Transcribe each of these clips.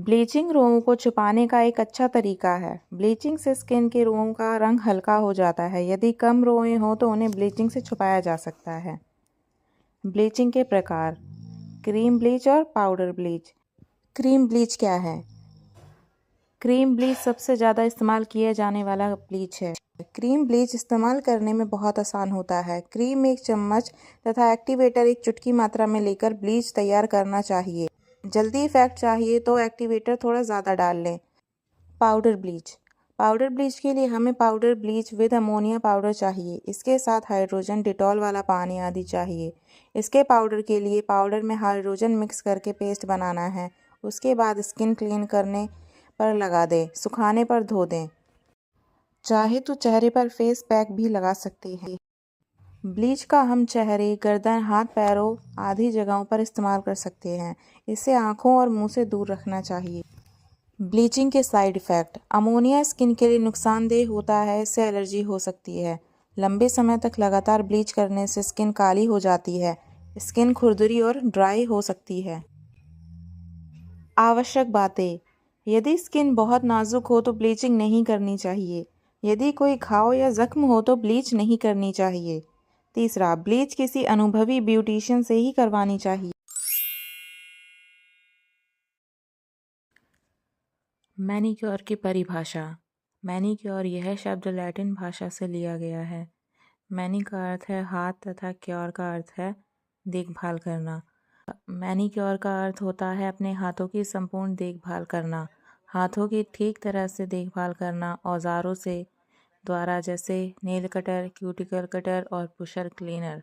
Bleaching रोगों को छुपाने का एक अच्छा तरीका है। ब्लीचिंग से स्किन के रोगों का रंग हल्का हो जाता है। यदि कम रोएं हों तो उन्हें ब्लीचिंग से छुपाया जा सकता है। ब्लीचिंग के प्रकार: क्रीम ब्लीच और पाउडर ब्लीच। क्रीम ब्लीच क्या है? क्रीम ब्लीच सबसे ज़्यादा इस्तेमाल किया जाने वाला ब्लीच है। क्रीम ब्लीच इस्तेमाल करने में बहुत आसान होता है। क्रीम 1 चम्मच तथा एक्टिवेटर 1 चुटकी मात्रा में लेकर ब्लीच तैयार करना चाहिए। जल्दी इफेक्ट चाहिए तो एक्टिवेटर थोड़ा ज़्यादा डाल लें। Powder bleach. पाउडर ब्लीच के लिए हमें powder bleach with ammonia powder चाहिए। इसके साथ हाइड्रोजन, डिटॉल वाला पानी आदि चाहिए। इसके पाउडर के लिए पाउडर में हाइड्रोजन मिक्स करके पेस्ट बनाना है। उसके बाद स्किन क्लीन करने पर लगा दें, सुखाने पर धो दें। चाहे तो चेहरे पर फेस पैक भी लगा सकते हैं। ब्लीच का हम चेहरे, गर्दन, हाथ पैरों आदि जगहों पर इस्तेमाल कर सकते हैं। इसे आँखों और मुंह से दूर रखना चाहिए। ब्लीचिंग के साइड इफ़ेक्ट: अमोनिया स्किन के लिए नुकसानदेह होता है। इससे एलर्जी हो सकती है। लंबे समय तक लगातार ब्लीच करने से स्किन काली हो जाती है। स्किन खुरदरी और ड्राई हो सकती है। आवश्यक बातें: यदि स्किन बहुत नाजुक हो तो ब्लीचिंग नहीं करनी चाहिए। यदि कोई घाव या जख्म हो तो ब्लीच नहीं करनी चाहिए। तीसरा, ब्लीच किसी अनुभवी ब्यूटिशियन से ही करवानी चाहिए। मैनीक्योर की परिभाषा: मैनीक्योर यह शब्द लैटिन भाषा से लिया गया है। मैनी का अर्थ है हाथ तथा क्योर का अर्थ है देखभाल करना। मैनीक्योर का अर्थ होता है अपने हाथों की संपूर्ण देखभाल करना। हाथों की ठीक तरह से देखभाल करना औजारों से द्वारा जैसे नेल कटर, क्यूटिकल कटर और पुशर क्लीनर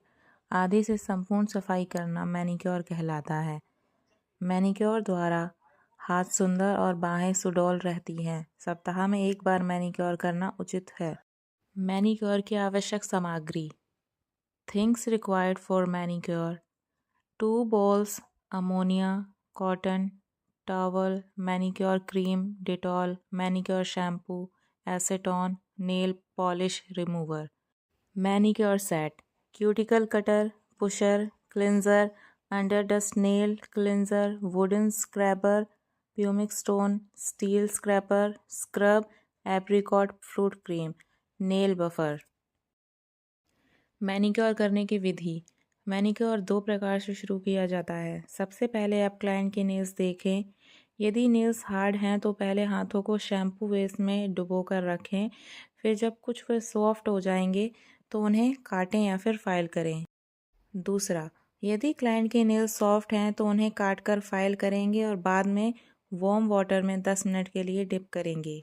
आदि से संपूर्ण सफाई करना मैनीक्योर कहलाता है। मैनीक्योर द्वारा हाथ सुंदर और बाहें सुडौल रहती हैं। सप्ताह में 1 बार मैनीक्योर करना उचित है। मैनीक्योर की आवश्यक सामग्री: things required for manicure: 2 balls ammonia, cotton, towel, manicure cream, Dettol, manicure shampoo, acetone, nail polish remover. Manicure set: cuticle cutter, pusher, cleanser, under dust nail cleanser, wooden scrubber, pumice stone, steel scraper, scrub, apricot fruit cream, nail buffer. Manicure करने की विधि: manicure 2 प्रकार से शुरू किया जाता है। सबसे पहले आप क्लाइंट के नेल्स देखें। यदि नेल्स हार्ड हैं तो पहले हाथों को शैम्पू बेस में डुबोकर रखें। फिर जब कुछ वे सॉफ्ट हो जाएंगे तो उन्हें काटें या फिर फाइल करें। दूसरा, यदि क्लाइंट के नेल्स सॉफ्ट हैं तो उन्हें काटकर फाइल करेंगे और बाद में वार्म वाटर में 10 मिनट के लिए डिप करेंगे।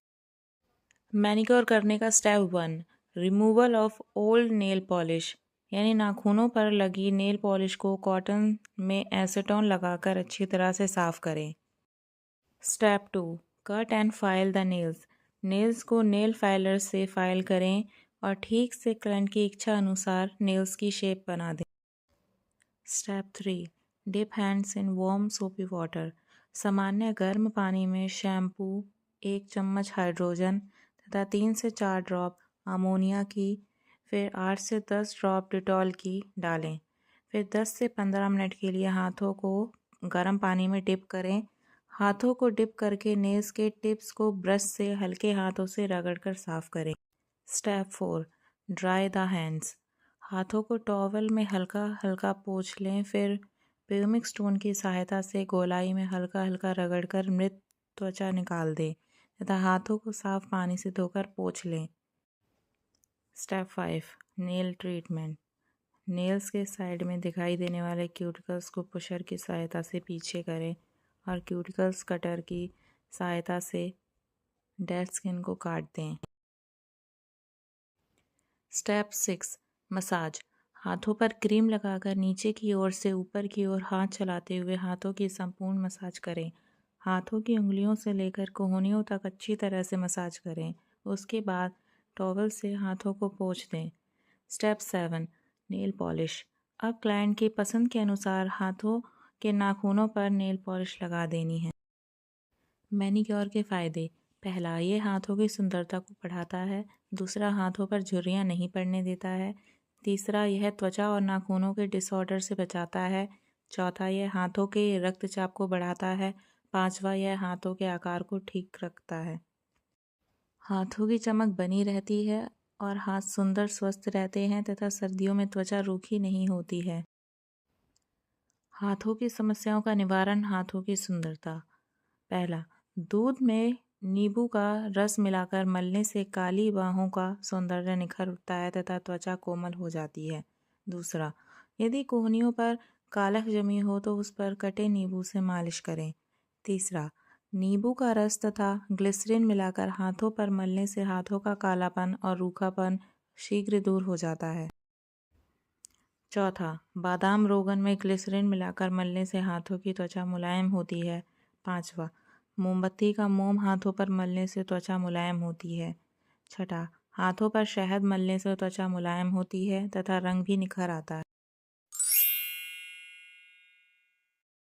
मैनीक्योर करने का step 1: removal of old nail polish, यानी नाखूनों पर लगी नेल पॉलिश को कॉटन में एसीटोन लगाकर अच्छी तरह से साफ करें। Step 2: cut and file the nails, nails को नेल फाइलर से फाइल करें और ठीक से क्लाइंट की इच्छा अनुसार नेल्स की शेप बना दें। Step 3: dip hands in warm soapy water, सामान्य गर्म पानी में शैम्पू, 1 चम्मच हाइड्रोजन तथा 3 से 4 ड्रॉप अमोनिया की, फिर 8 से 10 ड्रॉप डिटॉल की डालें। फिर 10 से 15 मिनट के लिए हाथों को गर्म पानी में डिप करें। हाथों को डिप करके नेल्स के टिप्स को ब्रश से हल्के हाथों से रगड़कर साफ करें। स्टेप 4: ड्राई द हैंड्स, हाथों को टॉवल में हल्का हल्का पोंछ लें। फिर प्यूमिक स्टोन की सहायता से गोलाई में हल्का हल्का रगड़कर मृत त्वचा निकाल दें तथा हाथों को साफ पानी से धोकर पोंछ लें। स्टेप 5: नेल ट्रीटमेंट, नेल्स के साइड में दिखाई देने वाले क्यूटिकल्स को पुशर की सहायता से पीछे करें और क्यूटिकल्स कटर की सहायता से डेड स्किन को काट दें। स्टेप 6: मसाज, हाथों पर क्रीम लगाकर नीचे की ओर से ऊपर की ओर हाथ चलाते हुए हाथों की संपूर्ण मसाज करें। हाथों की उंगलियों से लेकर कोहनियों तक अच्छी तरह से मसाज करें। उसके बाद टॉवल से हाथों को पोंछ दें। स्टेप 7: नेल पॉलिश, अब क्लाइंट की पसंद के अनुसार हाथों के नाखूनों पर नेल पॉलिश लगा देनी है। मैनीक्योर के फ़ायदे: पहला, ये हाथों की सुंदरता को बढ़ाता है। दूसरा, हाथों पर झुर्रियाँ नहीं पड़ने देता है। तीसरा, यह त्वचा और नाखूनों के डिसऑर्डर से बचाता है। चौथा, यह हाथों के रक्तचाप को बढ़ाता है। पाँचवा, यह हाथों के आकार को ठीक रखता है। हाथों की चमक बनी रहती है और हाथ सुंदर स्वस्थ रहते हैं तथा सर्दियों में त्वचा रूखी नहीं होती है। हाथों की समस्याओं का निवारण, हाथों की सुंदरता। पहला, दूध में नींबू का रस मिलाकर मलने से काली बाहों का सौंदर्य निखर उठता है तथा त्वचा कोमल हो जाती है। दूसरा, यदि कोहनियों पर कालख जमी हो तो उस पर कटे नींबू से मालिश करें। तीसरा, नींबू का रस तथा ग्लिसरीन मिलाकर हाथों पर मलने से हाथों का कालापन और रूखापन शीघ्र दूर हो जाता है। चौथा, बादाम रोगन में ग्लिसरीन मिलाकर मलने से हाथों की त्वचा मुलायम होती है। पाँचवा, मोमबत्ती का मोम हाथों पर मलने से त्वचा मुलायम होती है। छठा, हाथों पर शहद मलने से त्वचा मुलायम होती है तथा रंग भी निखर आता है।